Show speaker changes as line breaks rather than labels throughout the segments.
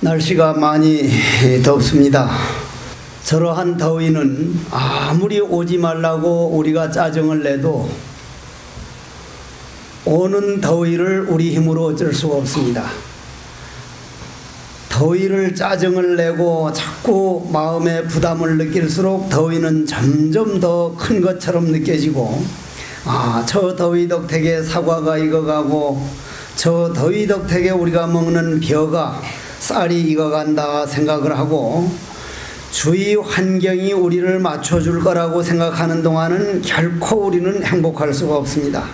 날씨가 많이 덥습니다. 저러한 더위는 아무리 오지 말라고 우리가 짜증을 내도 오는 더위를 우리 힘으로 어쩔 수가 없습니다. 더위를 짜증을 내고 자꾸 마음에 부담을 느낄수록 더위는 점점 더 큰 것처럼 느껴지고, 저 더위 덕택에 사과가 익어가고 저 더위 덕택에 우리가 먹는 벼가 쌀이 익어간다 생각을 하고, 주위 환경이 우리를 맞춰줄 거라고 생각하는 동안은 결코 우리는 행복할 수가 없습니다.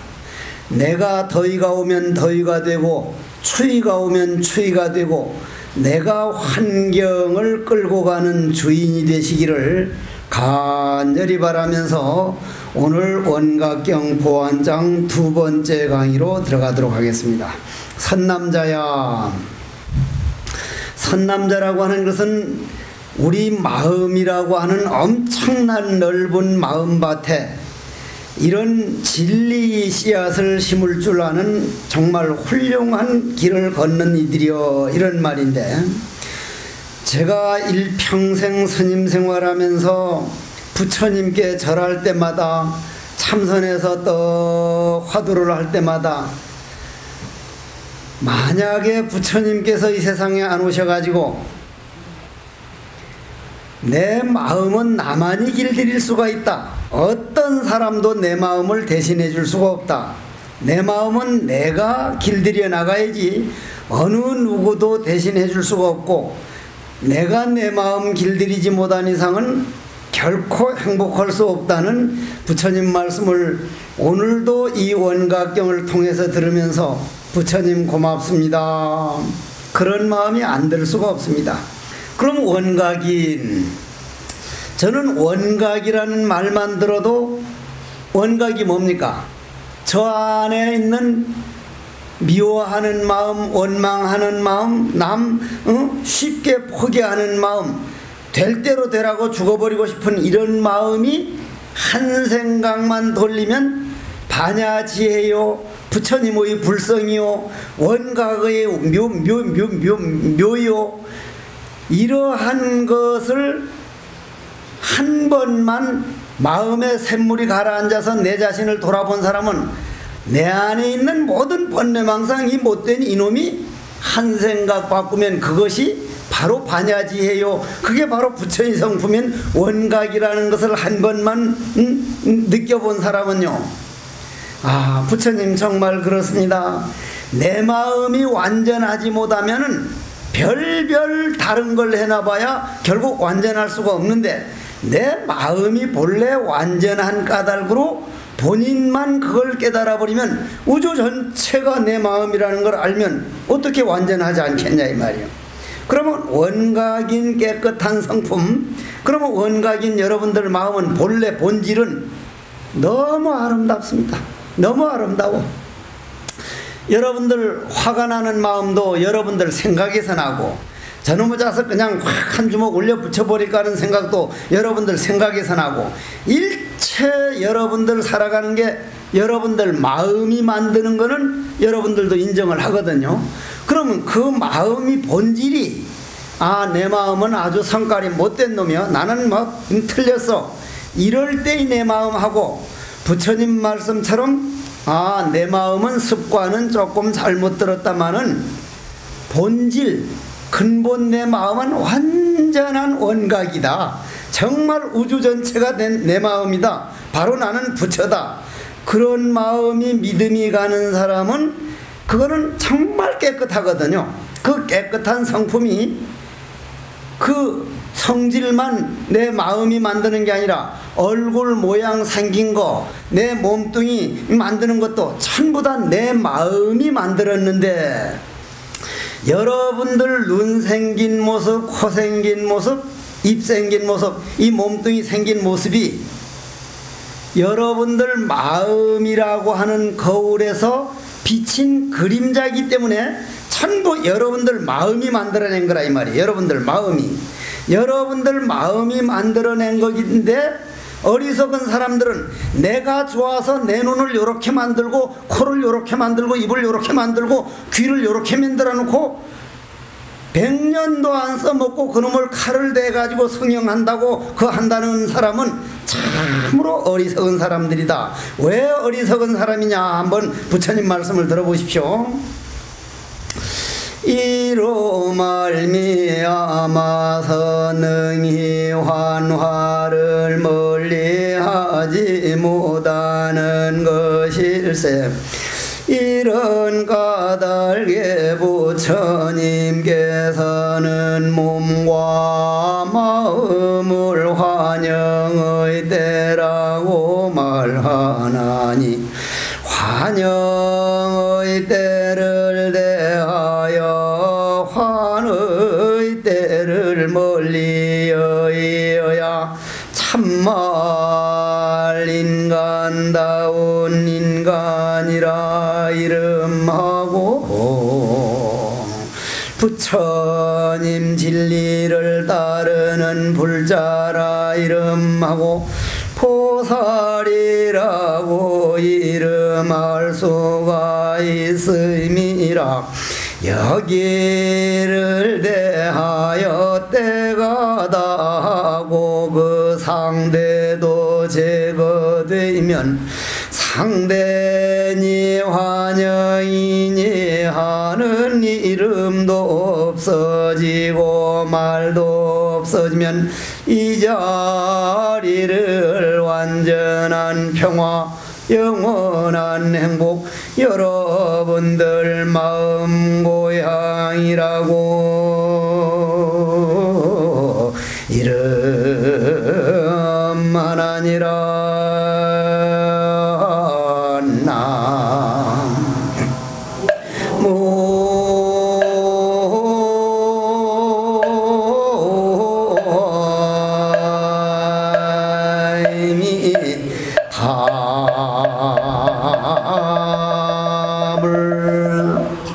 내가 더위가 오면 더위가 되고 추위가 오면 추위가 되고 내가 환경을 끌고 가는 주인이 되시기를 간절히 바라면서 오늘 원각경 보안장 두 번째 강의로 들어가도록 하겠습니다. 선남자야. 선남자라고 하는 것은 우리 마음이라고 하는 엄청난 넓은 마음밭에 이런 진리의 씨앗을 심을 줄 아는 정말 훌륭한 길을 걷는 이들이여, 이런 말인데, 제가 일평생 스님 생활하면서 부처님께 절할 때마다, 참선해서 또 화두를 할 때마다, 만약에 부처님께서 이 세상에 안 오셔가지고 내 마음은 나만이 길들일 수가 있다, 어떤 사람도 내 마음을 대신해 줄 수가 없다, 내 마음은 내가 길들여 나가야지 어느 누구도 대신해 줄 수가 없고, 내가 내 마음 길들이지 못한 이상은 결코 행복할 수 없다는 부처님 말씀을 오늘도 이 원각경을 통해서 들으면서 부처님 고맙습니다, 그런 마음이 안 들 수가 없습니다. 그럼 원각인, 저는 원각이라는 말만 들어도, 원각이 뭡니까? 저 안에 있는 미워하는 마음, 원망하는 마음, 쉽게 포기하는 마음, 될 대로 되라고 죽어버리고 싶은 이런 마음이 한 생각만 돌리면 반야지혜요, 부처님의 불성이요, 원각의 묘요, 이러한 것을 한 번만 마음의 샘물이 가라앉아서 내 자신을 돌아본 사람은 내 안에 있는 모든 번뇌망상, 이 못된 이놈이 한 생각 바꾸면 그것이 바로 반야지혜요, 그게 바로 부처의 성품인 원각이라는 것을 한 번만 느껴본 사람은요, 부처님 정말 그렇습니다. 내 마음이 완전하지 못하면은 별별 다른 걸 해놔봐야 결국 완전할 수가 없는데, 내 마음이 본래 완전한 까닭으로 본인만 그걸 깨달아버리면 우주 전체가 내 마음이라는 걸 알면 어떻게 완전하지 않겠냐 이 말이에요. 그러면 원각인 깨끗한 성품, 그러면 원각인 여러분들 마음은 본래 본질은 너무 아름답습니다. 너무 아름다워. 여러분들 화가 나는 마음도 여러분들 생각에서 나고, 저놈의 자석 그냥 확 한 주먹 올려 붙여버릴까 하는 생각도 여러분들 생각에서 나고, 일체 여러분들 살아가는 게 여러분들 마음이 만드는 거는 여러분들도 인정을 하거든요. 그러면 그 마음이 본질이, 내 마음은 아주 성깔이 못된 놈이야, 나는 뭐 틀렸어, 이럴 때의 내 마음하고 부처님 말씀처럼 내 마음은 습관은 조금 잘못 들었다마는 본질, 근본 내 마음은 완전한 원각이다, 정말 우주 전체가 된 내 마음이다, 바로 나는 부처다, 그런 마음이 믿음이 가는 사람은 그거는 정말 깨끗하거든요. 그 깨끗한 성품이, 그 성질만 내 마음이 만드는 게 아니라 얼굴 모양 생긴 거, 내 몸뚱이 만드는 것도 전부 다 내 마음이 만들었는데, 여러분들 눈 생긴 모습, 코 생긴 모습, 입 생긴 모습, 이 몸뚱이 생긴 모습이 여러분들 마음이라고 하는 거울에서 비친 그림자이기 때문에 전부 여러분들 마음이 만들어낸 거라 이 말이에요. 여러분들 마음이 만들어낸 거긴데, 어리석은 사람들은 내가 좋아서 내 눈을 요렇게 만들고 코를 요렇게 만들고 입을 요렇게 만들고 귀를 요렇게 만들어 놓고 100년도 안 써먹고 그놈을 칼을 대가지고 성형한다고 그 한다는 사람은 참으로 어리석은 사람들이다. 왜 어리석은 사람이냐 한번 부처님 말씀을 들어보십시오. 이로 말미암아서 능히 환화를 멀리하지 못하는 것일세. 이런 까닭에 부처님께서는 몸과 마음을 환영의 때라고 말하나니, 환영의 때를 대하여 환의 때를 멀리 여의어야 참말 인간다운 인간이라 이름하고, 부처님 진리를 따르는 불자라 이름하고, 보살이라고 이름할 수가 있음이라. 여기를 대하여 때가 다하고 그 상대도 제거되면 상대니 환영이니 하는 이름도 없어지고 말도 없어지면 이 자리를 완전한 평화, 영원한 행복, 여러분들 마음 고향이라고 이름하나니라.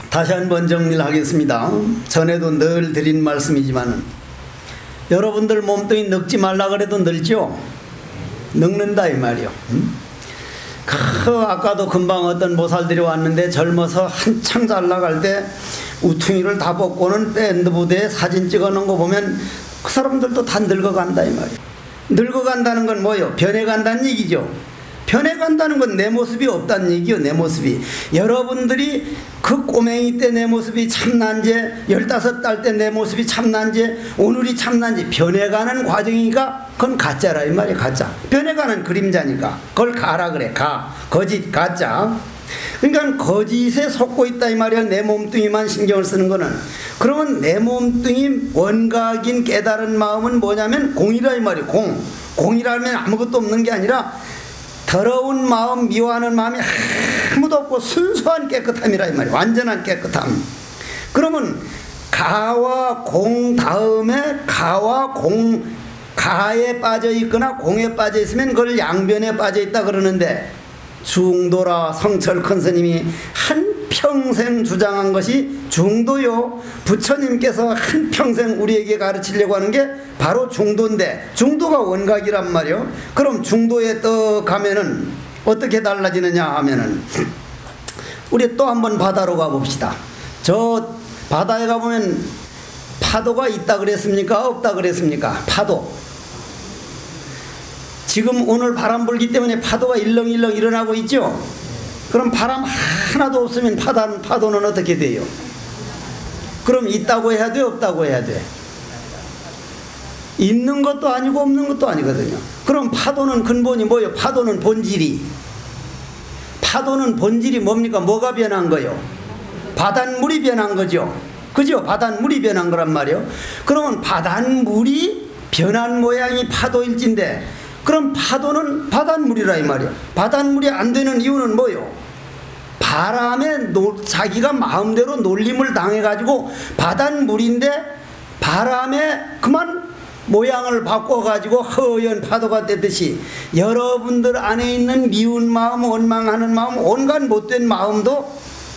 다시 한번 정리를 하겠습니다. 전에도 늘 드린 말씀이지만 여러분들 몸뚱이 늙지 말라 그래도 늙죠? 늙는다 이 말이요. 아까도 금방 어떤 보살들이 왔는데 젊어서 한창 잘 나갈 때 우퉁이를 다 벗고는 밴드 부대에 사진 찍어놓은 거 보면 그 사람들도 다 늙어간다 이 말이에요. 늙어간다는 건 뭐예요? 변해간다는 얘기죠. 변해간다는 건 내 모습이 없다는 얘기요. 내 모습이. 여러분들이 그 꼬맹이 때 내 모습이 참난지, 15달 때 내 모습이 참난지, 오늘이 참난지 변해가는 과정이니까 그건 가짜라 이 말이야. 가짜. 변해가는 그림자니까 그걸 가라 그래. 거짓, 가짜. 그러니까 거짓에 속고 있다 이 말이야. 내 몸뚱이만 신경을 쓰는 거는. 그러면 내 몸뚱이 원각인 깨달은 마음은 뭐냐면 공이라 이 말이야. 공이라면 아무것도 없는 게 아니라 더러운 마음, 미워하는 마음이 아무도 없고 순수한 깨끗함이라 이 말이야. 완전한 깨끗함. 그러면 가와 공 다음에 가와 공, 가에 빠져 있거나 공에 빠져 있으면 그걸 양변에 빠져 있다 그러는데, 중도라 성철 큰 스님이 한평생 주장한 것이 중도요. 부처님께서 한평생 우리에게 가르치려고 하는 게 바로 중도인데, 중도가 원각이란 말이요. 그럼 중도에 또 가면은 어떻게 달라지느냐 하면은, 우리 또 한번 바다로 가봅시다. 저 바다에 가보면 파도가 있다 그랬습니까? 없다 그랬습니까? 파도. 지금 오늘 바람 불기 때문에 파도가 일렁일렁 일어나고 있죠? 그럼 바람 하나도 없으면 파도는 어떻게 돼요? 그럼 있다고 해야 돼? 없다고 해야 돼? 있는 것도 아니고 없는 것도 아니거든요. 그럼 파도는 근본이 뭐예요? 파도는 본질이 뭡니까? 뭐가 변한 거예요? 바닷물이 변한 거죠. 그죠? 바닷물이 변한 거란 말이에요. 그러면 바닷물이 변한 모양이 파도일진데, 그럼 파도는 바닷물이라 이 말이에요. 바닷물이 안 되는 이유는 뭐예요? 바람에 자기가 마음대로 놀림을 당해가지고 바닷물인데 바람에 그만 모양을 바꿔가지고 허연 파도가 되듯이, 여러분들 안에 있는 미운 마음, 원망하는 마음, 온갖 못된 마음도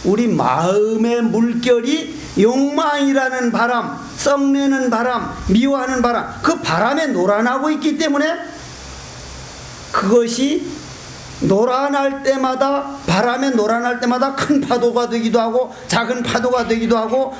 우리 마음의 물결이 욕망이라는 바람, 썩내는 바람, 미워하는 바람, 그 바람에 놀아나고 있기 때문에 그것이 놀아날 때마다, 바람에 놀아날 때마다 큰 파도가 되기도 하고 작은 파도가 되기도 하고,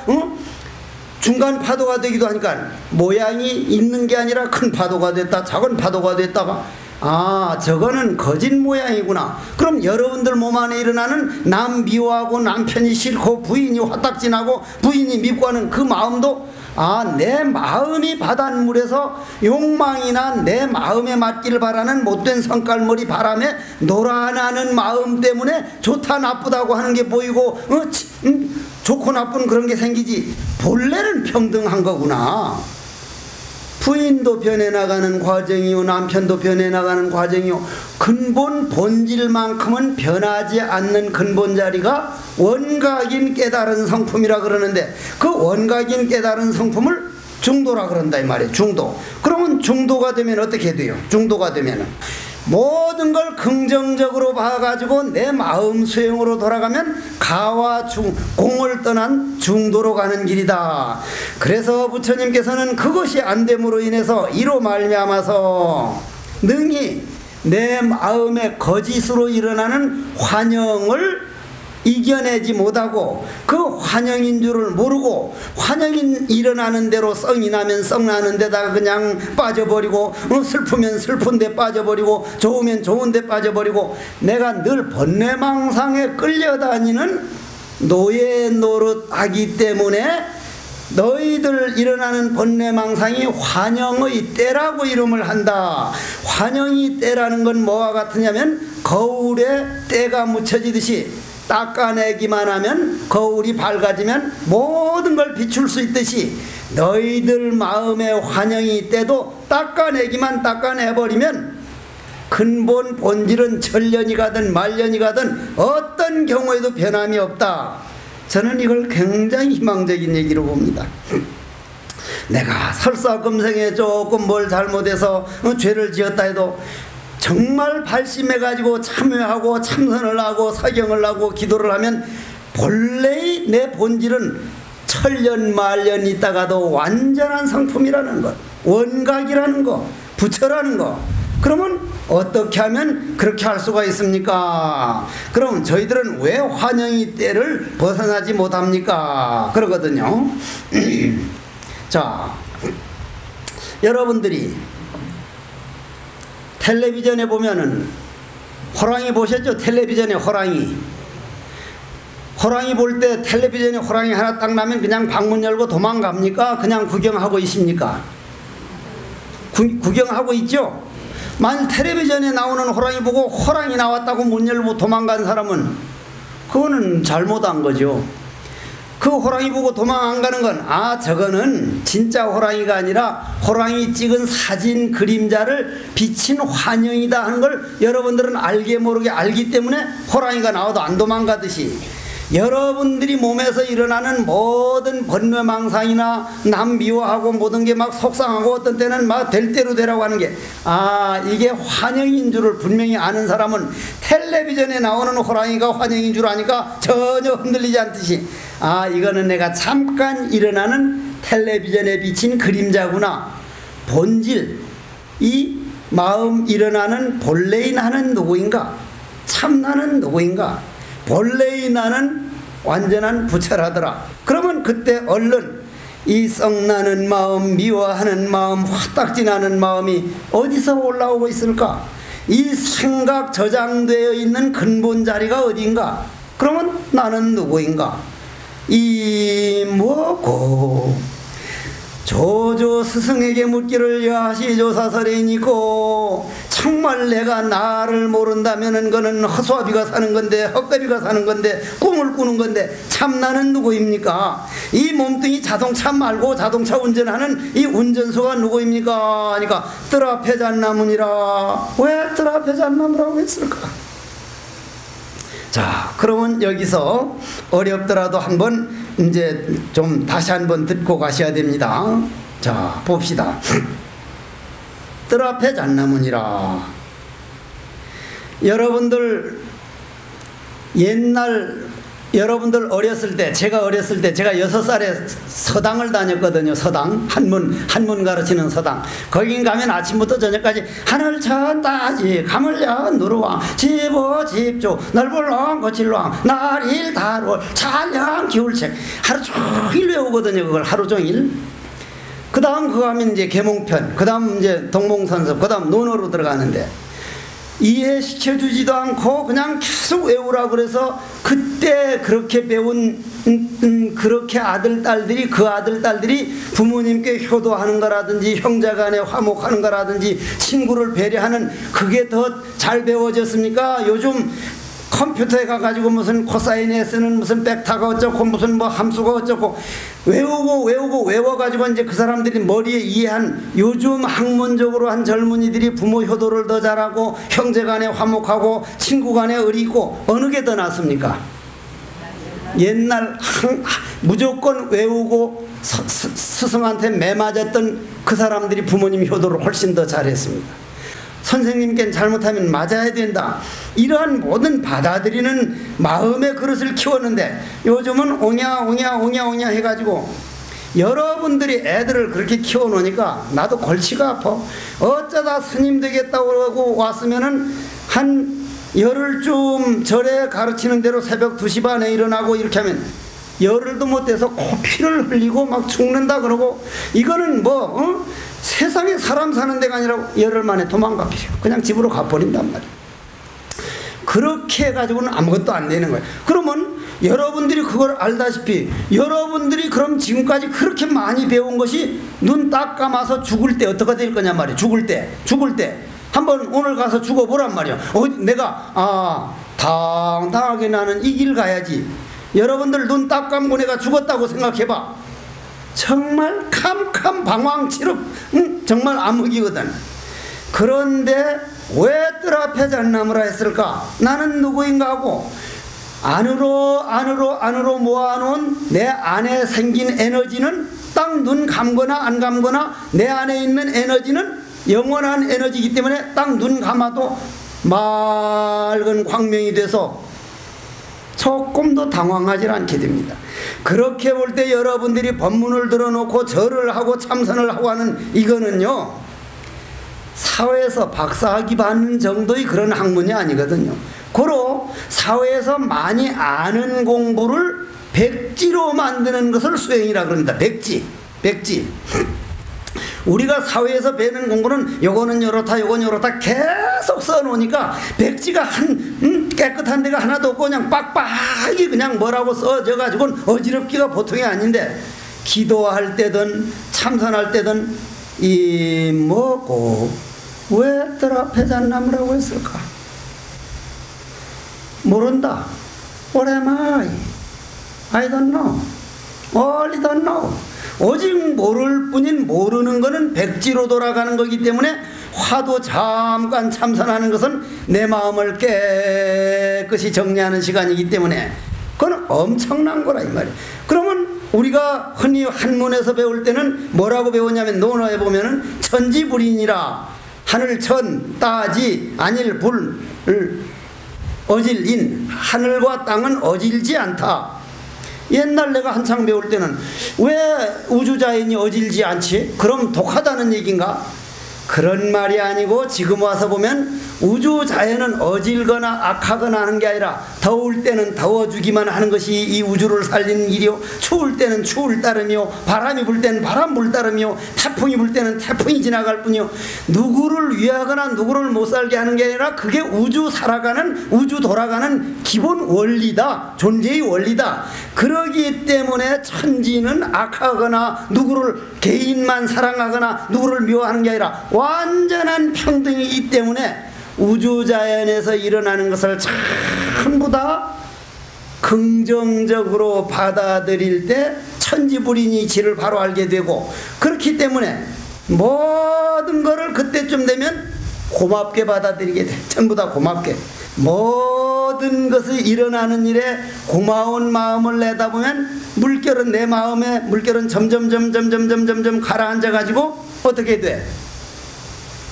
중간 파도가 되기도 하니까 모양이 있는 게 아니라 큰 파도가 됐다, 작은 파도가 됐다가 아, 저거는 거짓 모양이구나. 그럼 여러분들 몸 안에 일어나는 남 미워하고 남편이 싫고 부인이 화딱지나고 부인이 밉고 하는 그 마음도 아, 내 마음이 바닷물에서 욕망이나 내 마음에 맞기를 바라는 못된 성깔머리 바람에 놀아나는 마음 때문에 좋다 나쁘다고 하는 게 보이고 좋고 나쁜 그런 게 생기지 본래는 평등한 거구나. 부인도 변해나가는 과정이요, 남편도 변해나가는 과정이요, 근본 본질만큼은 변하지 않는 근본 자리가 원각인 깨달은 성품이라 그러는데 그 원각인 깨달은 성품을 중도라 그런다 이 말이에요. 중도. 그러면 중도가 되면 어떻게 돼요? 중도가 되면은 모든 걸 긍정적으로 봐가지고 내 마음 수행으로 돌아가면 가와 공을 떠난 중도로 가는 길이다. 그래서 부처님께서는 그것이 안 됨으로 인해서 이로 말미암아서 능히 내 마음의 거짓으로 일어나는 환영을 이겨내지 못하고 그 환영인 줄을 모르고 환영인 일어나는 대로 썽이 나면 썽나는 데다가 그냥 빠져버리고 슬프면 슬픈 데 빠져버리고 좋으면 좋은 데 빠져버리고 내가 늘 번뇌망상에 끌려다니는 노예 노릇하기 때문에 너희들 일어나는 번뇌망상이 환영의 때라고 이름을 한다. 환영의 때라는 건 뭐와 같으냐면 거울에 때가 묻혀지듯이 닦아내기만 하면 거울이 밝아지면 모든 걸 비출 수 있듯이 너희들 마음의 환영이 때도 닦아내기만 닦아내버리면 근본 본질은 천년이 가든 말년이 가든 어떤 경우에도 변함이 없다. 저는 이걸 굉장히 희망적인 얘기로 봅니다. 내가 설사 금생에 조금 뭘 잘못해서 죄를 지었다 해도 정말 발심해가지고 참여하고 참선을 하고 사경을 하고 기도를 하면 본래의 내 본질은 천년 말년 있다가도 완전한 성품이라는 것, 원각이라는 것, 부처라는 것. 그러면 어떻게 하면 그렇게 할 수가 있습니까? 그럼 저희들은 왜 환영의 때를 벗어나지 못합니까? 그러거든요. 자, 여러분들이 텔레비전에 보면은 호랑이 보셨죠? 텔레비전에 호랑이 볼 때 텔레비전에 호랑이 하나 딱 나면 그냥 방문 열고 도망갑니까? 그냥 구경하고 있습니까? 구경하고 있죠? 만일 텔레비전에 나오는 호랑이 보고 호랑이 나왔다고 문 열고 도망간 사람은 그거는 잘못한 거죠. 그 호랑이 보고 도망 안 가는 건 아, 저거는 진짜 호랑이가 아니라 호랑이 찍은 사진 그림자를 비친 환영이다 하는 걸 여러분들은 알게 모르게 알기 때문에 호랑이가 나와도 안 도망가듯이 여러분들이 몸에서 일어나는 모든 번뇌망상이나 남 미워하고 모든 게 막 속상하고 어떤 때는 막 될 대로 되라고 하는 게 아, 이게 환영인 줄을 분명히 아는 사람은 텔레비전에 나오는 호랑이가 환영인 줄 아니까 전혀 흔들리지 않듯이 아, 이거는 내가 잠깐 일어나는 텔레비전에 비친 그림자구나. 본질, 이 마음 일어나는 본래의 나는 누구인가? 참 나는 누구인가? 본래의 나는 완전한 부처라더라. 그러면 그때 얼른 이 썩나는 마음, 미워하는 마음, 화딱지나는 마음이 어디서 올라오고 있을까? 이 생각 저장되어 있는 근본 자리가 어디인가? 그러면 나는 누구인가? 이 뭐고 조조 스승에게 묻기를 야시 조사설이니고 정말 내가 나를 모른다면은 그는 허수아비가 사는 건데 헛개비가 사는 건데 꿈을 꾸는 건데 참 나는 누구입니까? 이 몸뚱이 자동차 말고 자동차 운전하는 이 운전수가 누구입니까? 그러니까 뜰 앞에 잣나무니라. 왜 뜰 앞에 잣나무라고 했을까? 자, 그러면 여기서 어렵더라도 한번 이제 좀 다시 한번 듣고 가셔야 됩니다. 자, 봅시다. 뜰 앞에 잣나무니라. 여러분들 옛날 여러분들 어렸을 때, 제가 어렸을 때, 제가 6살에 서당을 다녔거든요. 서당. 한문 가르치는 서당. 거기 가면 아침부터 저녁까지 하늘 천 따지 가물련 누르왕 집어 집조 넓을왕 거칠왕 날일 달월 찬양 기울책 하루 종일 외우거든요. 그걸 하루 종일. 그 다음 그거 하면 이제 계몽편, 그 다음 이제 동몽선섭, 그 다음 논어로 들어가는데 이해시켜주지도 않고 그냥 계속 외우라 그래서 그때 그렇게 배운 그렇게 아들 딸들이 그 아들 딸들이 부모님께 효도하는 거라든지 형제간에 화목하는 거라든지 친구를 배려하는 그게 더 잘 배워졌습니까? 요즘 컴퓨터에 가가지고 무슨 코사인에 쓰는 무슨 벡터가 어쩌고 무슨 뭐 함수가 어쩌고 외워가지고 이제 그 사람들이 머리에 이해한 요즘 학문적으로 한 젊은이들이 부모 효도를 더 잘하고 형제간에 화목하고 친구간에 의리고 어느 게 더 낫습니까? 옛날 무조건 외우고 스승한테 매맞았던 그 사람들이 부모님 효도를 훨씬 더 잘했습니다. 선생님께는 잘못하면 맞아야 된다. 이러한 모든 받아들이는 마음의 그릇을 키웠는데 요즘은 옹야 해가지고 여러분들이 애들을 그렇게 키워놓으니까 나도 골치가 아파. 어쩌다 스님 되겠다고 하고 왔으면은 한 열흘쯤 절에 가르치는 대로 새벽 2시 반에 일어나고 이렇게 하면 열흘도 못 돼서 코피를 흘리고 막 죽는다 그러고 이거는 뭐 세상에 사람 사는 데가 아니라 열흘 만에 도망가 버려. 그냥 집으로 가버린단 말이야. 그렇게 해가지고는 아무것도 안 되는 거예요. 그러면 여러분들이 그걸 알다시피 여러분들이 그럼 지금까지 그렇게 많이 배운 것이 눈 딱 감아서 죽을 때 어떻게 될 거냐 말이야. 죽을 때 한번 오늘 가서 죽어보란 말이야. 내가 당당하게 나는 이 길 가야지. 여러분들 눈 딱 감고 내가 죽었다고 생각해봐. 정말 캄캄방황치록 정말 암흑이거든. 그런데 왜 뜰 앞에 잣나무라 했을까? 나는 누구인가 하고 안으로 모아놓은 내 안에 생긴 에너지는 딱 눈 감거나 안 감거나 내 안에 있는 에너지는 영원한 에너지이기 때문에 딱 눈 감아도 맑은 광명이 돼서 조금도 당황하지 않게 됩니다. 그렇게 볼 때 여러분들이 법문을 들어놓고 절을 하고 참선을 하고 하는 이거는요 사회에서 박사학위 받는 정도의 그런 학문이 아니거든요. 고로 사회에서 많이 아는 공부를 백지로 만드는 것을 수행이라 그럽니다. 백지 우리가 사회에서 배우는 공부는 요거는 요렇다 요건 요렇다 계속 써놓으니까 백지가 깨끗한 데가 하나도 없고 그냥 빡빡하게 그냥 뭐라고 써져 가지고는 어지럽기가 보통이 아닌데 기도할 때든 참선할 때든 이 뭐고 왜 뜰 앞에 잣나무라고 했을까? 모른다. What am I? I don't know. Only don't know. 오직 모를 뿐인 모르는 것은 백지로 돌아가는 거기 때문에 화도 잠깐 참선하는 것은 내 마음을 깨끗이 정리하는 시간이기 때문에 그건 엄청난 거라 이 말이에요. 그러면 우리가 흔히 한문에서 배울 때는 뭐라고 배우냐면 논어에 보면은 천지불인이라 하늘 천 따지 아닐 불 어질인 하늘과 땅은 어질지 않다. 옛날 내가 한창 배울 때는 왜 우주자연이 어질지 않지? 그럼 독하다는 얘기인가? 그런 말이 아니고 지금 와서 보면 우주자연은 어질거나 악하거나 하는 게 아니라 더울 때는 더워주기만 하는 것이 이 우주를 살리는 일이요 추울 때는 추울 따름이요 바람이 불 때는 바람 불 따름이요 태풍이 불 때는 태풍이 지나갈 뿐이요 누구를 위하거나 누구를 못 살게 하는 게 아니라 그게 우주 살아가는 우주 돌아가는 기본 원리다. 존재의 원리다. 그러기 때문에 천지는 악하거나 누구를 개인만 사랑하거나 누구를 미워하는 게 아니라 완전한 평등이기 때문에 우주자연에서 일어나는 것을 전부 다 긍정적으로 받아들일 때 천지불인이 지를 바로 알게 되고 그렇기 때문에 모든 것을 그때쯤 되면 고맙게 받아들이게 돼. 전부 다 고맙게. 모든 것이 일어나는 일에 고마운 마음을 내다 보면 물결은 내 마음에 물결은 점점 가라앉아 가지고 어떻게 돼?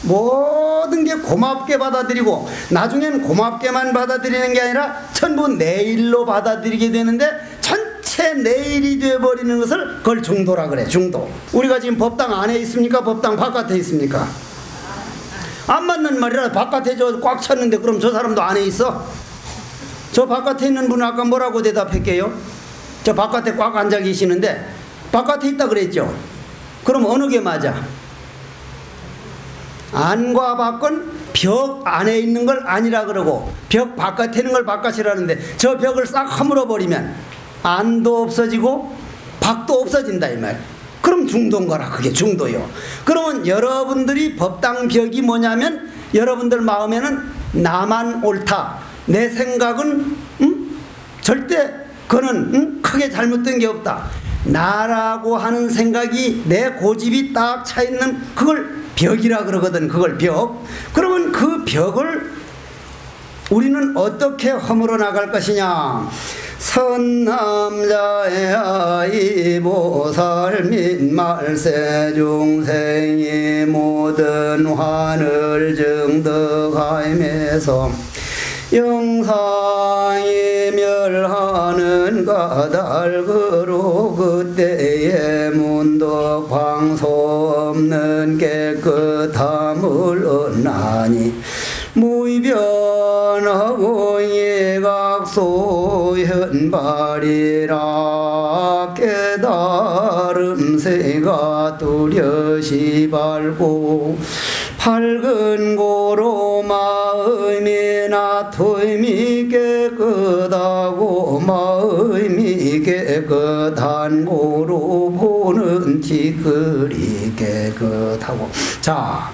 모든 게 고맙게 받아들이고 나중엔 고맙게만 받아들이는 게 아니라 전부 내일로 받아들이게 되는데 전체 내일이 되어버리는 것을 그걸 중도라 그래. 중도. 우리가 지금 법당 안에 있습니까? 법당 바깥에 있습니까? 안 맞는 말이라. 바깥에 저 꽉 찼는데 그럼 저 사람도 안에 있어? 저 바깥에 있는 분은 아까 뭐라고 대답할게요? 저 바깥에 꽉 앉아 계시는데 바깥에 있다 그랬죠? 그럼 어느 게 맞아? 안과 밖은 벽 안에 있는 걸 아니라 그러고 벽 바깥에 있는 걸 바깥이라는데 저 벽을 싹 허물어 버리면 안도 없어지고 밖도 없어진다 이 말. 그럼 중도인 거라. 그게 중도요. 그러면 여러분들이 법당 벽이 뭐냐면 여러분들 마음에는 나만 옳다, 내 생각은 절대 그는 크게 잘못된 게 없다, 나라고 하는 생각이 내 고집이 딱 차 있는 그걸 벽이라 그러거든. 그걸 벽. 그러면 그 벽을 우리는 어떻게 허물어 나갈 것이냐. 선남자의 아이 보살 및 말세 중생이 모든 환을 증득하임에서 영상이 멸하는 까닭으로 그때에 문득 방소 없는 깨끗함을 얻나니 무변하고 예각소 현발이라 깨달음새가 뚜렷이 밝고 밝은 고로 마음이 나됨이 깨끗하고 마음이 깨끗한 고로 보는 티끌이 깨끗하고. 자,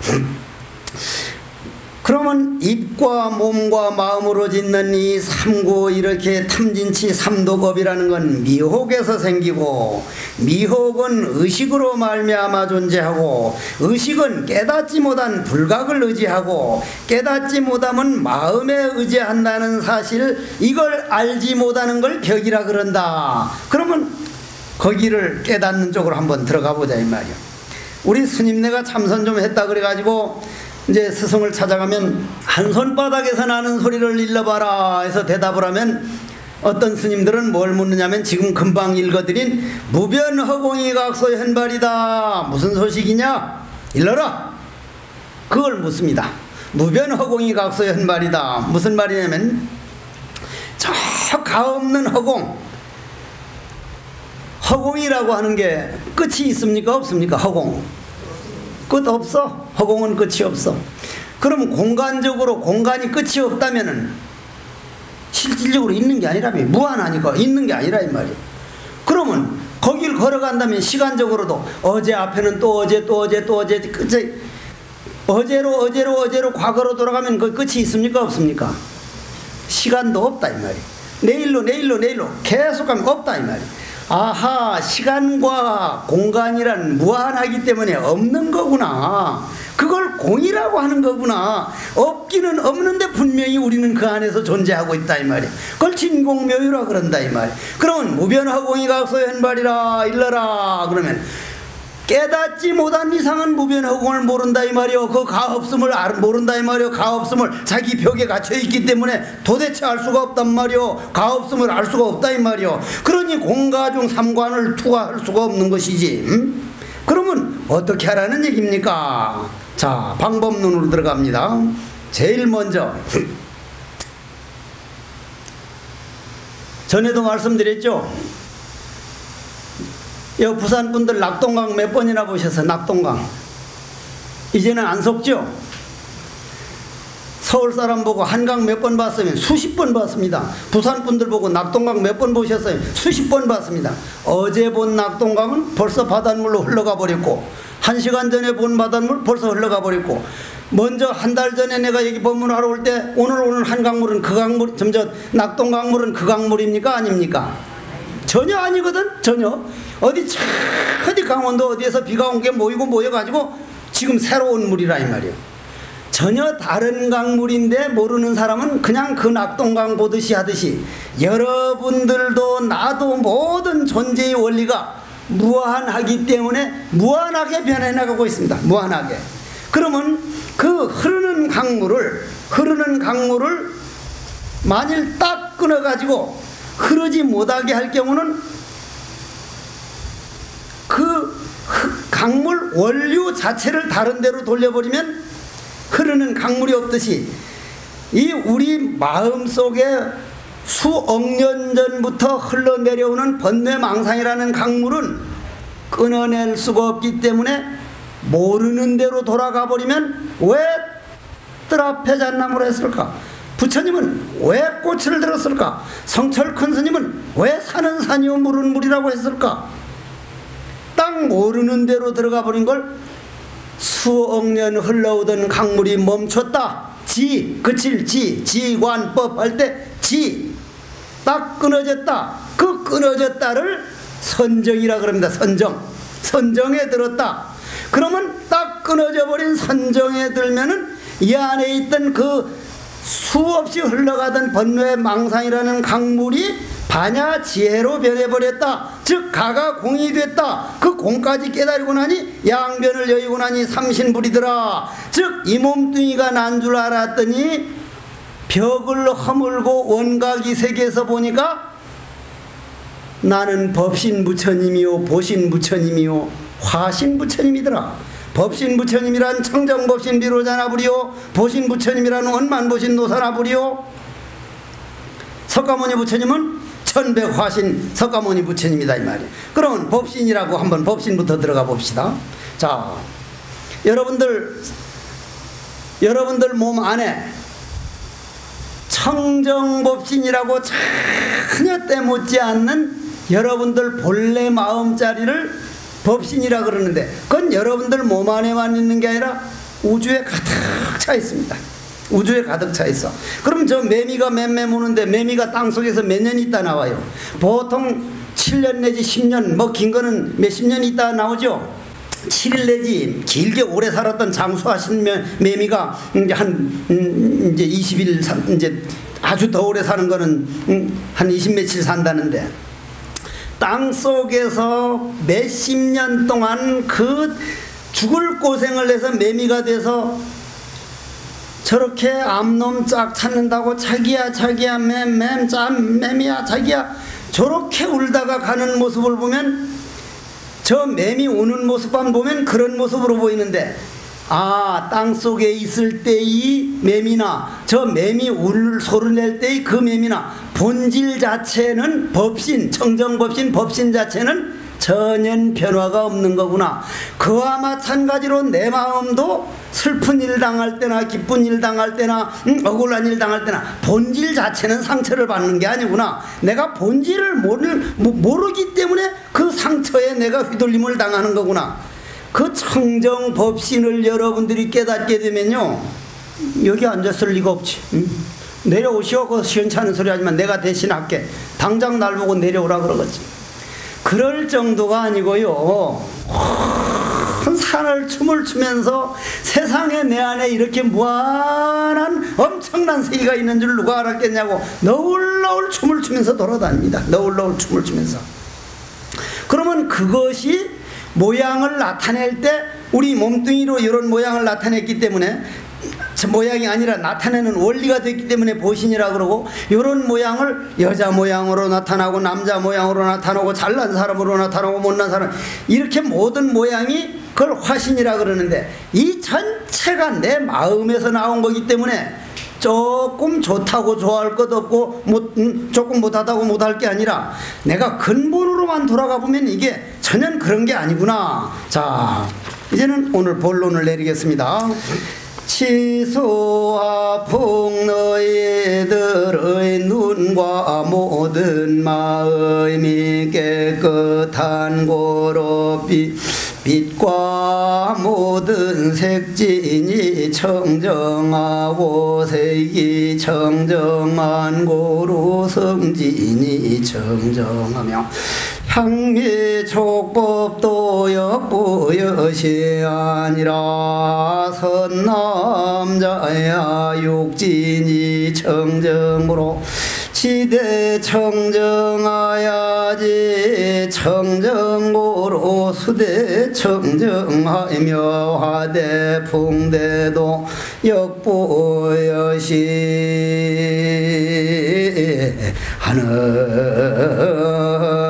그러면 입과 몸과 마음으로 짓는 이 삼고 이렇게 탐진치 삼도겁이라는 건 미혹에서 생기고, 미혹은 의식으로 말미암아 존재하고, 의식은 깨닫지 못한 불각을 의지하고, 깨닫지 못함은 마음에 의지한다는 사실, 이걸 알지 못하는 걸 벽이라 그런다. 그러면 거기를 깨닫는 쪽으로 한번 들어가 보자 이 말이야. 우리 스님네가 참선 좀 했다 그래가지고 이제 스승을 찾아가면 한 손바닥에서 나는 소리를 일러봐라 해서 대답을 하면 어떤 스님들은 뭘 묻느냐면 지금 금방 읽어드린 무변허공이 각소 현발이다. 무슨 소식이냐? 일러라. 그걸 묻습니다. 무변허공이 각소 현발이다. 무슨 말이냐면 저 가없는 허공, 허공이라고 하는 게 끝이 있습니까? 없습니까? 허공 끝 없어. 허공은 끝이 없어. 그럼 공간적으로 공간이 끝이 없다면은 실질적으로 있는 게 아니라며, 무한하니까 있는 게 아니라 이 말이야. 그러면 거길 걸어간다면 시간적으로도 어제 앞에는 또 어제 또 어제 또 어제 끝이 어제로 과거로 돌아가면 그 끝이 있습니까? 없습니까? 시간도 없다 이 말이야. 내일로 계속 가면 없다 이 말이야. 아하, 시간과 공간이란 무한하기 때문에 없는 거구나. 그걸 공이라고 하는 거구나. 없기는 없는데 분명히 우리는 그 안에서 존재하고 있다 이 말이야. 그걸 진공묘유라 그런다 이 말이야. 그러면 무변허공이 각소 현발이라 일러라 그러면 깨닫지 못한 이상은 무변허공을 모른다 이 말이요. 그 가없음을 모른다 이 말이요. 가없음을 자기 벽에 갇혀있기 때문에 도대체 알 수가 없단 말이요. 가없음을 알 수가 없다 이 말이요. 그러니 공가중 삼관을 투과할 수가 없는 것이지. 그러면 어떻게 하라는 얘기입니까? 자, 방법론으로 들어갑니다. 제일 먼저 전에도 말씀드렸죠. 여 부산 분들 낙동강 몇 번이나 보셨어요? 낙동강 이제는 안 속죠? 서울 사람 보고 한강 몇 번 봤으면 수십 번 봤습니다. 부산 분들 보고 낙동강 몇 번 보셨어요? 수십 번 봤습니다. 어제 본 낙동강은 벌써 바닷물로 흘러가 버렸고, 1시간 전에 본 바닷물 벌써 흘러가 버렸고, 먼저 한 달 전에 내가 여기 법문하러 올 때 오늘 한강물은 그 강물, 낙동강물은 그 강물입니까? 아닙니까? 전혀 아니거든. 전혀. 어디 강원도 어디에서 비가 온 게 모여가지고 지금 새로운 물이라 이 말이에요. 전혀 다른 강물인데 모르는 사람은 그냥 그 낙동강 보듯이 하듯이, 여러분들도 나도 모든 존재의 원리가 무한하기 때문에 무한하게 변해나가고 있습니다. 무한하게. 그러면 그 흐르는 강물을 만일 딱 끊어가지고 흐르지 못하게 할 경우는 그 강물 원료 자체를 다른 데로 돌려버리면 흐르는 강물이 없듯이 이 우리 마음속에 수억 년 전부터 흘러내려오는 번뇌망상이라는 강물은 끊어낼 수가 없기 때문에 모르는 대로 돌아가 버리면 왜 뜰 앞에 잣나무를 했을까? 부처님은 왜 꽃을 들었을까? 성철 큰 스님은 왜 산은 산이요 물은 물이라고 했을까? 딱 모르는 대로 들어가 버린 걸 수억 년 흘러오던 강물이 멈췄다. 그칠 지관법 할 때 딱 끊어졌다. 그 끊어졌다를 선정이라 그럽니다. 선정에 들었다. 그러면 딱 끊어져 버린 선정에 들면은 이 안에 있던 그 수없이 흘러가던 번뇌 망상이라는 강물이 반야 지혜로 변해버렸다. 즉 가가 공이 됐다. 그 공까지 깨달고 나니 양변을 여의고 나니 삼신불이더라. 즉 이 몸뚱이가 난 줄 알았더니 벽을 허물고 원각이 세계에서 보니까 나는 법신 부처님이요 보신 부처님이요 화신 부처님이더라. 법신 부처님이란 청정법신 비로자나부리요 보신 부처님이란 원만보신 노사나부리요 석가모니 부처님은 천백화신 석가모니 부처님이다 이 말이에요. 그러면 법신이라고 한번 법신부터 들어가 봅시다. 자, 여러분들 몸 안에 청정법신이라고 전혀 때묻지 않는 여러분들 본래 마음자리를 법신이라 그러는데 그건 여러분들 몸 안에만 있는 게 아니라 우주에 가득 차 있습니다. 우주에 가득 차 있어. 그럼 저 매미가 맴매 무는데 매미가 땅속에서 몇 년 있다 나와요? 보통 7년 내지 10년, 뭐 긴 거는 몇십 년 있다 나오죠. 7일 내지 길게 오래 살았던 장수하신 매미가 이제 이제 20일 이제 아주 더 오래 사는 거는 한 20 며칠 산다는데 땅 속에서 몇십 년 동안 그 죽을 고생을 해서 매미가 돼서 저렇게 암놈 짝 찾는다고 자기야 매미야 자기야 저렇게 울다가 가는 모습을 보면 저 매미 우는 모습만 보면 그런 모습으로 보이는데 땅속에 있을 때의 매미나 저 매미 울 소리 낼 때의 그 매미나 본질 자체는 법신, 청정법신, 법신 자체는 전혀 변화가 없는 거구나. 그와 마찬가지로 내 마음도 슬픈 일 당할 때나 기쁜 일 당할 때나 억울한 일 당할 때나 본질 자체는 상처를 받는 게 아니구나. 내가 본질을 모르기 때문에 그 상처에 내가 휘둘림을 당하는 거구나. 그 청정법신을 여러분들이 깨닫게 되면요 여기 앉았을 리가 없지. 내려오시오. 그 시원찮은 소리 하지만 내가 대신할게. 당장 날 보고 내려오라 그러겠지. 그럴 정도가 아니고요 큰 산을 춤을 추면서 세상에 내 안에 이렇게 무한한 엄청난 세계가 있는 줄 누가 알았겠냐고 너울너울 춤을 추면서 돌아다닙니다. 너울너울 춤을 추면서. 그러면 그것이 모양을 나타낼 때 우리 몸뚱이로 이런 모양을 나타냈기 때문에 모양이 아니라 나타내는 원리가 됐기 때문에 보신이라 그러고 이런 모양을 여자 모양으로 나타나고 남자 모양으로 나타나고 잘난 사람으로 나타나고 못난 사람 이렇게 모든 모양이 그걸 화신이라 그러는데 이 전체가 내 마음에서 나온 거기 때문에 조금 좋다고 좋아할 것 없고 조금 못하다고 못할 게 아니라 내가 근본으로만 돌아가 보면 이게 전혀 그런 게 아니구나. 자, 이제는 오늘 본론을 내리겠습니다. 치수와 폭너희들의 눈과 모든 마음이 깨끗한 고로 빛과 모든 색진이 청정하고 색이 청정한 고로 성진이 청정하며 향미 촉법도 역부여시 아니라 선남자야 육진이 청정으로 지대 청정하야 가지 청정고로 수대 청정하며 화대 풍대도 역보여시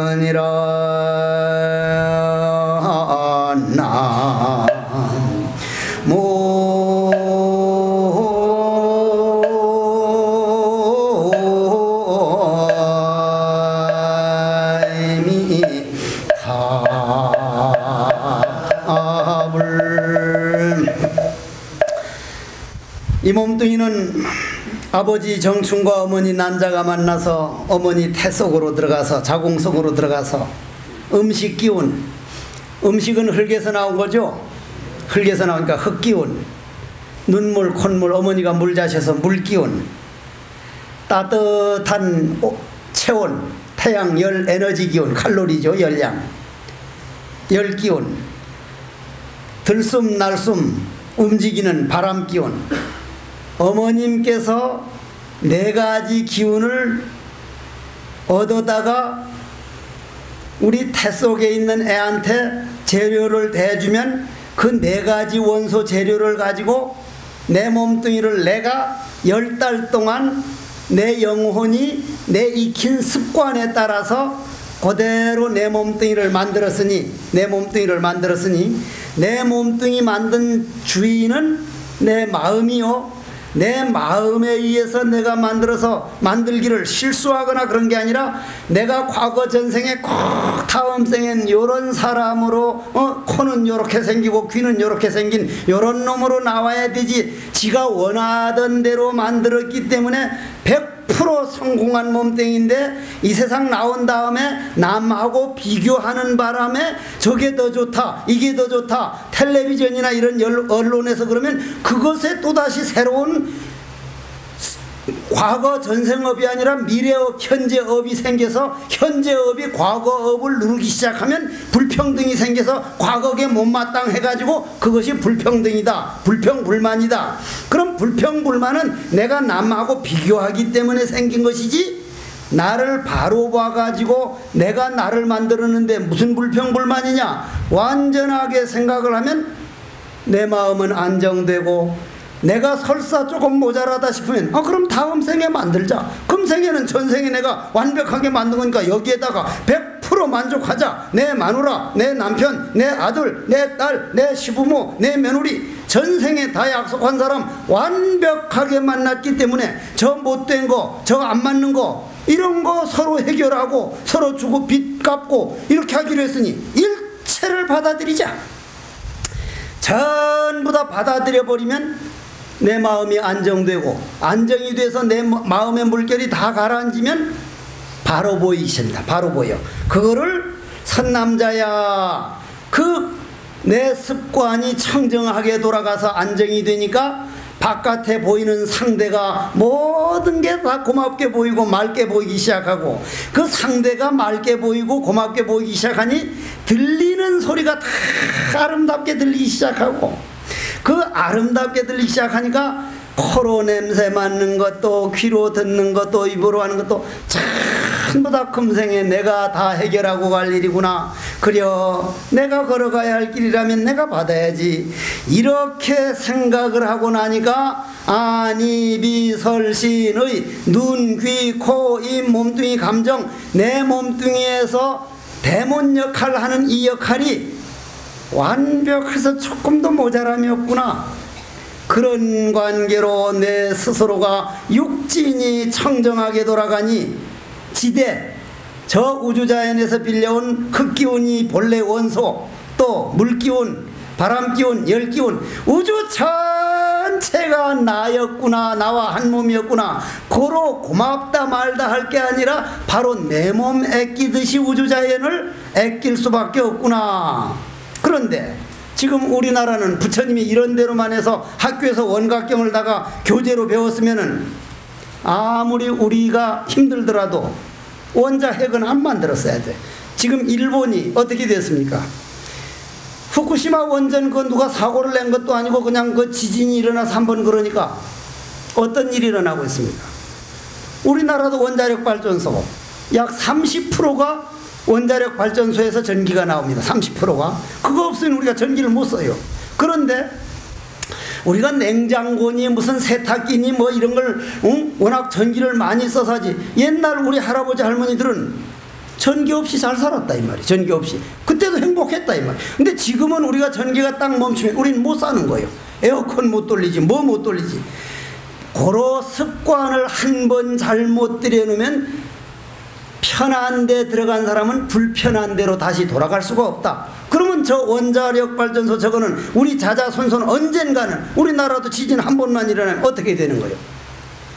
하느니라. 이 몸뚱이는 아버지 정춘과 어머니 난자가 만나서 어머니 태 속으로 들어가서 자궁 속으로 들어가서 음식 기운, 음식은 흙에서 나온 거죠. 흙에서 나오니까 흙 기운, 눈물, 콧물, 어머니가 물 자셔서 물 기운, 따뜻한 체온, 태양 열 에너지 기운, 칼로리죠. 열량, 열 기운, 들숨 날숨 움직이는 바람 기운. 어머님께서 네 가지 기운을 얻어다가 우리 태 속에 있는 애한테 재료를 대주면 그 네 가지 원소 재료를 가지고 내 몸뚱이를 내가 10달 동안 내 영혼이 내 익힌 습관에 따라서 그대로 내 몸뚱이를 만들었으니 내 몸뚱이 만든 주인은 내 마음이요, 내 마음에 의해서 내가 만들기를 실수하거나 그런 게 아니라 내가 과거 전생에 꼭 다음 생엔 요런 사람으로 코는 요렇게 생기고 귀는 요렇게 생긴 요런 놈으로 나와야 되지, 지가 원하던 대로 만들었기 때문에 100% 성공한 몸뚱이인데 이 세상 나온 다음에 남하고 비교하는 바람에 저게 더 좋다, 이게 더 좋다, 텔레비전이나 이런 언론에서 그러면 그것에 또다시 새로운 과거 전생업이 아니라 미래업, 현재업이 생겨서 현재업이 과거업을 누르기 시작하면 불평등이 생겨서 과거에 못마땅해가지고 그것이 불평등이다, 불평불만이다. 그럼 불평불만은 내가 남하고 비교하기 때문에 생긴 것이지, 나를 바로 봐가지고 내가 나를 만들었는데 무슨 불평불만이냐. 완전하게 생각을 하면 내 마음은 안정되고, 내가 설사 조금 모자라다 싶으면 그럼 다음 생에 만들자. 금생에는 전생에 내가 완벽하게 만든 거니까 여기에다가 100% 만족하자. 내 마누라, 내 남편, 내 아들, 내 딸, 내 시부모, 내 며느리 전생에 다 약속한 사람 완벽하게 만났기 때문에 저 못된 거, 저 안 맞는 거 이런 거 서로 해결하고 서로 주고 빚 갚고 이렇게 하기로 했으니 일체를 받아들이자. 전부 다 받아들여버리면 내 마음이 안정되고, 안정이 돼서 내 마음의 물결이 다 가라앉으면 바로 보이기 시작합니다. 바로 보여. 그거를 선남자야, 그 내 습관이 청정하게 돌아가서 안정이 되니까 바깥에 보이는 상대가 모든 게 다 고맙게 보이고 맑게 보이기 시작하고, 그 상대가 맑게 보이고 고맙게 보이기 시작하니 들리는 소리가 다 아름답게 들리기 시작하고, 그 아름답게 들리기 시작하니까 코로 냄새 맡는 것도 귀로 듣는 것도 입으로 하는 것도 전부 다 금생에 내가 다 해결하고 갈 일이구나. 그려 내가 걸어가야 할 길이라면 내가 받아야지. 이렇게 생각을 하고 나니까 안이비설신의 눈, 귀, 코, 입, 몸뚱이, 감정, 내 몸뚱이에서 대문 역할을 하는 이 역할이 완벽해서 조금도 모자람이 없구나. 그런 관계로 내 스스로가 육진이 청정하게 돌아가니 지대, 저 우주자연에서 빌려온 흙기운이 본래 원소, 또 물기운, 바람기운, 열기운, 우주 전체가 나였구나, 나와 한 몸이었구나. 고로 고맙다 말다 할 게 아니라 바로 내 몸 애끼듯이 우주자연을 애낄 수밖에 없구나. 그런데 지금 우리나라는 부처님이 이런 대로만 해서 학교에서 원각경을 다가 교재로 배웠으면은 아무리 우리가 힘들더라도 원자핵은 안 만들었어야 돼. 지금 일본이 어떻게 됐습니까? 후쿠시마 원전 그 누가 사고를 낸 것도 아니고 그냥 그 지진이 일어나서 한번 그러니까 어떤 일이 일어나고 있습니까? 우리나라도 원자력 발전소 약 30%가 원자력 발전소에서 전기가 나옵니다. 30%가. 그거 없으면 우리가 전기를 못 써요. 그런데 우리가 냉장고니 무슨 세탁기니 뭐 이런 걸 워낙 전기를 많이 써서 하지, 옛날 우리 할아버지 할머니들은 전기 없이 잘 살았다 이 말이에요. 전기 없이. 그때도 행복했다 이 말이에요. 근데 지금은 우리가 전기가 딱 멈추면 우리는 못 사는 거예요. 에어컨 못 돌리지, 뭐 못 돌리지. 그런 습관을 한 번 잘못 들여놓으면 편한 데 들어간 사람은 불편한 데로 다시 돌아갈 수가 없다. 그러면 저 원자력 발전소 저거는 우리 자자손손 언젠가는, 우리나라도 지진 한 번만 일어나면 어떻게 되는 거예요?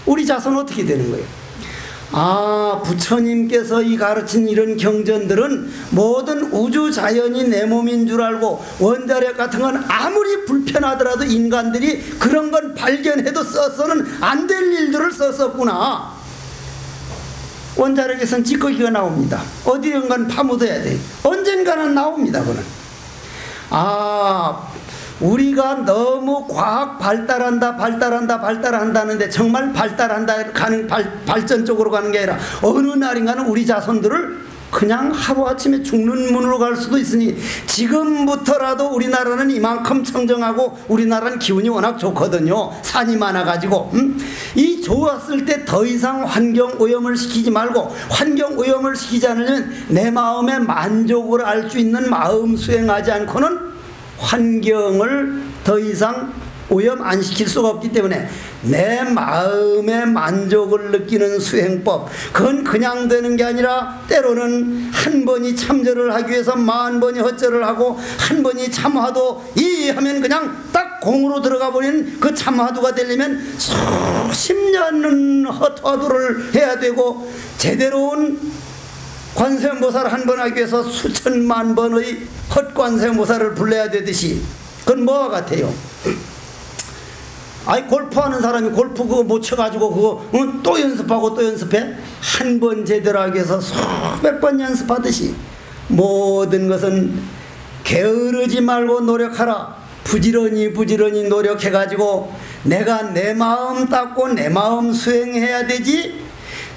우리 자손 어떻게 되는 거예요? 아, 부처님께서 이 가르친 이런 경전들은 모든 우주 자연이 내 몸인 줄 알고, 원자력 같은 건 아무리 불편하더라도 인간들이 그런 건 발견해도 써서는 안 될 일들을 썼었구나. 원자력에선 찌꺼기가 나옵니다. 어디론가는 파묻어야 돼. 언젠가는 나옵니다. 그는. 아, 우리가 너무 과학 발달한다는데 정말 발전 쪽으로 가는 게 아니라 어느 날인가는 우리 자손들을 그냥 하루아침에 죽는 문으로 갈 수도 있으니, 지금부터라도 우리나라는 이만큼 청정하고 우리나라는 기운이 워낙 좋거든요. 산이 많아가지고. 이 좋았을 때 더 이상 환경오염을 시키지 말고, 환경오염을 시키지 않으려면 내 마음의 만족을 알 수 있는 마음 수행하지 않고는 환경을 더 이상 오염 안 시킬 수가 없기 때문에 내 마음의 만족을 느끼는 수행법, 그건 그냥 되는 게 아니라 때로는 한 번이 참절을 하기 위해서 10,000번이 헛절을 하고, 한 번이 참화도 이 하면 그냥 딱 공으로 들어가 버린 그 참화도가 되려면 수십 년은 헛화도를 해야 되고, 제대로 온 관세음보살을 한 번 하기 위해서 수천만 번의 헛관세음보살을 불러야 되듯이, 그건 뭐와 같아요? 아이, 골프하는 사람이 골프 그거 못 쳐가지고 그거 또 연습하고 또 연습해? 한 번 제대로 하기 위해서 수백 번 연습하듯이 모든 것은 게으르지 말고 노력하라. 부지런히 노력해가지고 내가 내 마음 닦고 내 마음 수행해야 되지.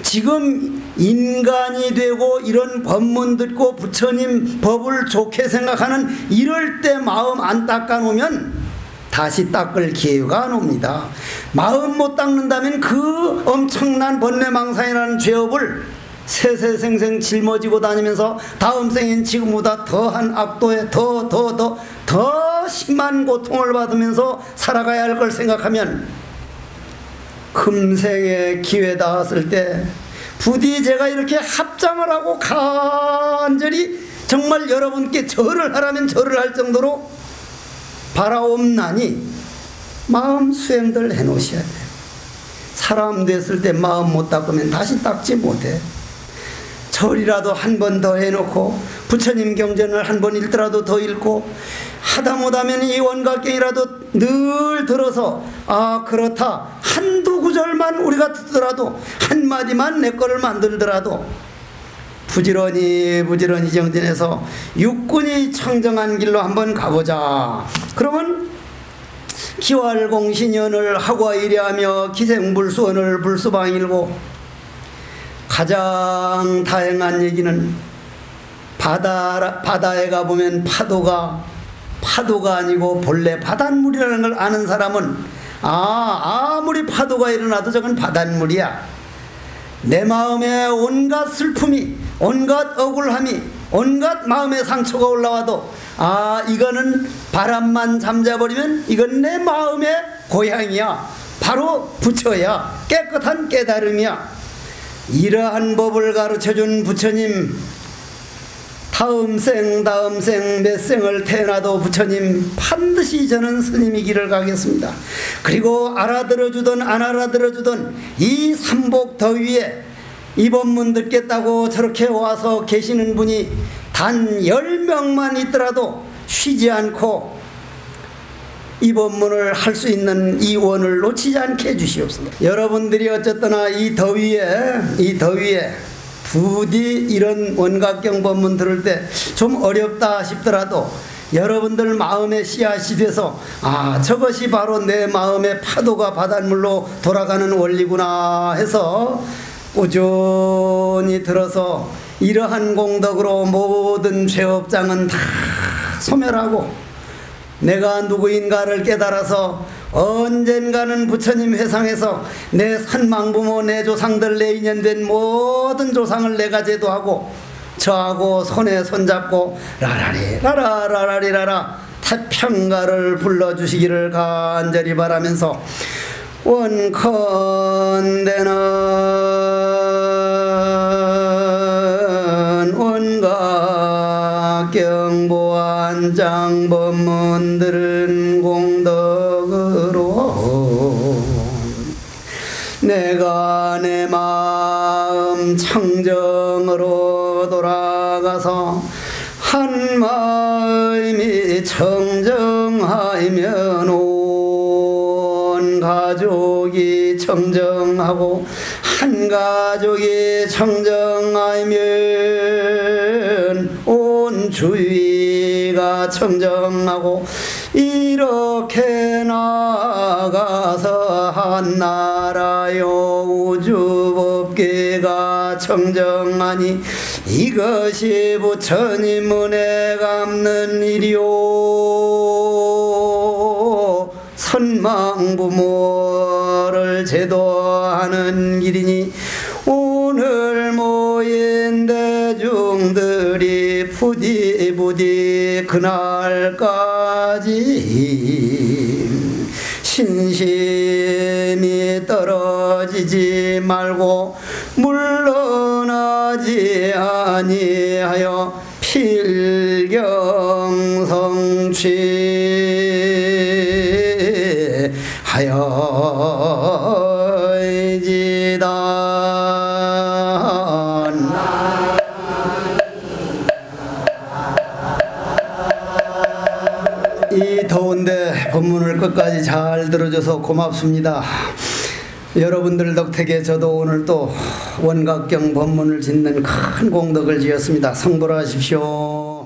지금 인간이 되고 이런 법문 듣고 부처님 법을 좋게 생각하는 이럴 때 마음 안 닦아놓으면 다시 닦을 기회가 안 옵니다. 마음 못 닦는다면 그 엄청난 번뇌망상이라는 죄업을 세세생생 짊어지고 다니면서 다음 생엔 지금보다 더한 악도에 더 심한 고통을 받으면서 살아가야 할 걸 생각하면, 금생의 기회 닿았을 때 부디 제가 이렇게 합장을 하고 간절히 정말 여러분께 절을 하라면 절을 할 정도로 바라옵나니 마음 수행들 해놓으셔야 돼요. 사람 됐을 때 마음 못 닦으면 다시 닦지 못해. 절이라도 한 번 더 해놓고, 부처님 경전을 한 번 읽더라도 더 읽고, 하다 못하면 이 원각경이라도 늘 들어서, 아 그렇다, 한두 구절만 우리가 듣더라도, 한마디만 내 거를 만들더라도 부지런히 정진해서 육군이 청정한 길로 한번 가보자. 그러면 기활공신연을 하과이래하며 기생불수언을 불수방일고, 가장 다행한 얘기는 바다에 가보면 파도가 아니고 본래 바닷물이라는 걸 아는 사람은, 아무리 파도가 일어나도 저건 바닷물이야. 내 마음에 온갖 슬픔이, 온갖 억울함이, 온갖 마음의 상처가 올라와도, 이거는 바람만 잠자버리면 이건 내 마음의 고향이야. 바로 부처야. 깨끗한 깨달음이야. 이러한 법을 가르쳐준 부처님, 다음 생 몇 생을 태어나도 부처님 반드시 저는 스님이 길을 가겠습니다. 그리고 알아들어주던 안 알아들어주던 이 삼복 더위에 이 법문 듣겠다고 저렇게 와서 계시는 분이 단 10명만 있더라도 쉬지 않고 이 법문을 할 수 있는 이 원을 놓치지 않게 해주시옵소서. 여러분들이 어쨌거나 이 더위에 부디 이런 원각경 법문 들을 때 좀 어렵다 싶더라도 여러분들 마음의 씨앗이 돼서, 저것이 바로 내 마음의 파도가 바닷물로 돌아가는 원리구나 해서 꾸준히 들어서 이러한 공덕으로 모든 죄업장은 다 소멸하고 내가 누구인가를 깨달아서 언젠가는 부처님 회상에서 내 선망부모, 내 조상들, 내 인연된 모든 조상을 내가 제도하고 저하고 손에 손잡고 라라리 라라라라리 라라 태평가를 불러주시기를 간절히 바라면서 원컨대는 온갖 경보안장 법문들은 공덕으로 내가 내 마음 청정으로 돌아가서 한 마음이 청정하면 온 가족이 청정하고 한 가족이 청정하면 온 주위가 청정하고 이렇게 나아가서 한나라요 우주법계가 청정하니 이것이 부처님 은혜 갚는 일이요 선망부모를 제도하는 길이니 오늘 모인 대중들이 부디 그날까지 신심이 떨어지지 말고 물러나지 아니하여 필경성취하여지다. 이 더운데 법문을 끝까지 잘 들어줘서 고맙습니다. 여러분들 덕택에 저도 오늘 또 원각경 법문을 짓는 큰 공덕을 지었습니다. 성불하십시오.